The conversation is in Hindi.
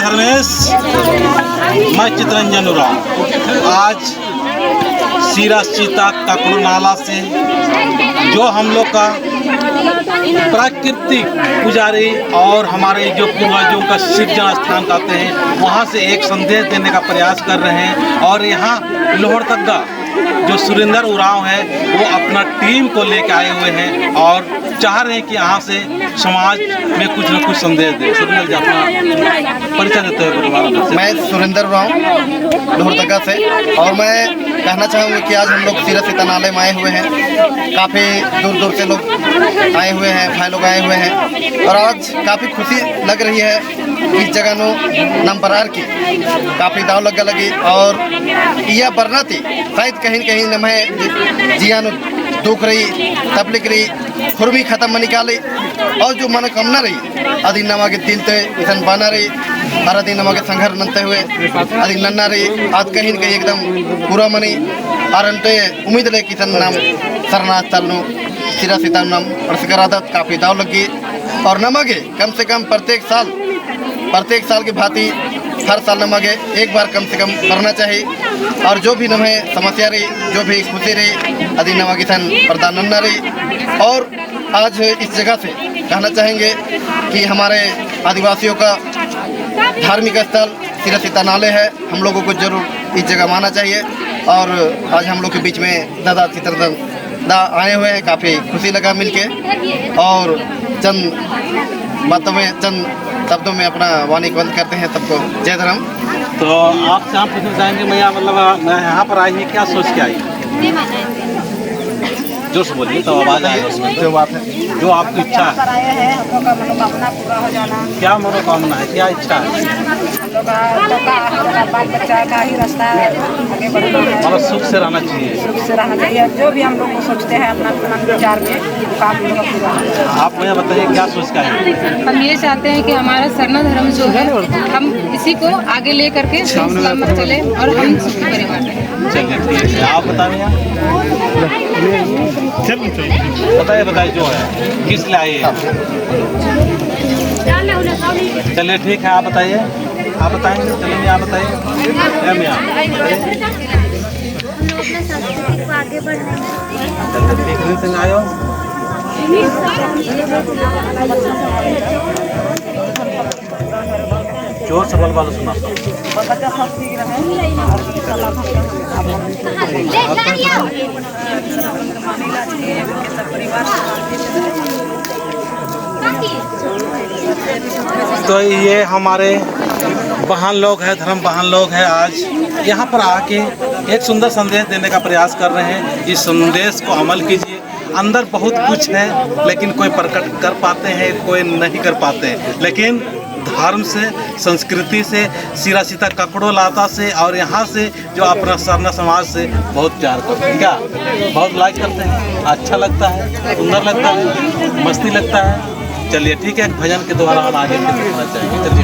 धर्मेश, मैं चितरंजन उरांव। आज सीरा सीता काकड़ू नाला से जो हम लोग का प्राकृतिक पुजारी और हमारे जो पूर्वजों का सृजन स्थान कहते हैं, वहाँ से एक संदेश देने का प्रयास कर रहे हैं। और यहाँ लोहरदगा जो सुरेंद्र उरांव है वो अपना टीम को लेकर आए हुए हैं और चाह रहे हैं कि यहाँ से समाज में कुछ न कुछ संदेश दे। सुरेंद्र जी अपना परिचय देते हुए। मैं सुरेंद्र उरांव लोहरदगा से, और मैं कहना चाहूँगा कि आज हम लोग सीरा सीता नाले में आए हुए हैं। काफ़ी दूर दूर से लोग आए हुए हैं, भाई लोग आए हुए हैं, और आज काफ़ी खुशी लग रही है। इस जगह नो नंबरार की काफ़ी दाव लगी और यह बरना थी शायद कहीं कहीं नमः जिया दुख रही तबलिक रही खुरमी खत्म में निकाली, और जो मनोकामना रही अदी नमा के दिल ते इसन बना रही, हर अदी नमा के संघर्ष नंते हुए अदी नन्ना रही आज कहीं कहीं एकदम पूरा मनी। और अंते उम्मीद रहे कि नाम सरनाथ तलनु सीरा सीता नाम प्रसिकरादत काफ़ी दाव लगी। और नमगे कम से कम प्रत्येक साल की भांति हर साल नमगे एक बार कम से कम करना चाहिए। और जो भी नमे समस्या रही, जो भी खुशी रही अदी नमा किसान प्रदान नन्ना रही। और आज इस जगह से कहना चाहेंगे कि हमारे आदिवासियों का धार्मिक स्थल सीरा सीता नाले है, हम लोगों को जरूर इस जगह माना चाहिए। और आज हम लोग के बीच में दादा चित्रधन दा आए हुए हैं, काफ़ी खुशी लगा मिलके। और चंद बातों में चंद शब्दों में अपना वाणी बंद करते हैं। सबको जय धर्म। तो आपसे हम पूछना चाहेंगे, मैं यहाँ पर आई है क्या सोच के आई? जोर से बोलिए तो आवाज़ आए। जो बात है, जो आपकी इच्छा है, हम लोग का मनोकामना पूरा हो जाना। क्या मनोकामना है, क्या इच्छा है? हम लोग का बाल बच्चा का ही रास्ता आगे बढ़ना है, मतलब सुख से रहना चाहिए। सुख से रहना चाहिए। जो भी हम लोग को सोचते हैं अपना मन विचार में काम हम लोग पूरा हो जाए। आप मुझे बताइए क्या सोच के आए? हम ये चाहते हैं कि हमारा सरना धर्म जो है हम इसी को आगे ले करके सलामत चले और हम सुखी परिवार रहें। चलिए ठीक है, आप बताइए। बताइए जो है किस लिए आई है? चलिए ठीक है, आप बताइए। आप बताएंगे? चलिए आप बताइए। चलिए ठीक है, आयो जोर से बोल सुना। तो ये हमारे बहन लोग हैं, धर्म बहन लोग हैं, आज यहाँ पर आके एक सुंदर संदेश देने का प्रयास कर रहे हैं। इस संदेश को अमल कीजिए। अंदर बहुत कुछ है लेकिन कोई प्रकट कर पाते हैं, कोई नहीं कर पाते हैं। लेकिन धर्म से, संस्कृति से, सीरा सीता काकड़ू लाता से और यहाँ से जो अपना सरना समाज से बहुत प्यार करते हैं। क्या बहुत लाइक करते हैं? अच्छा लगता है, सुंदर लगता है, मस्ती लगता है। चलिए ठीक है, भजन के द्वारा हम आगे बढ़ना चाहेंगे। चलिए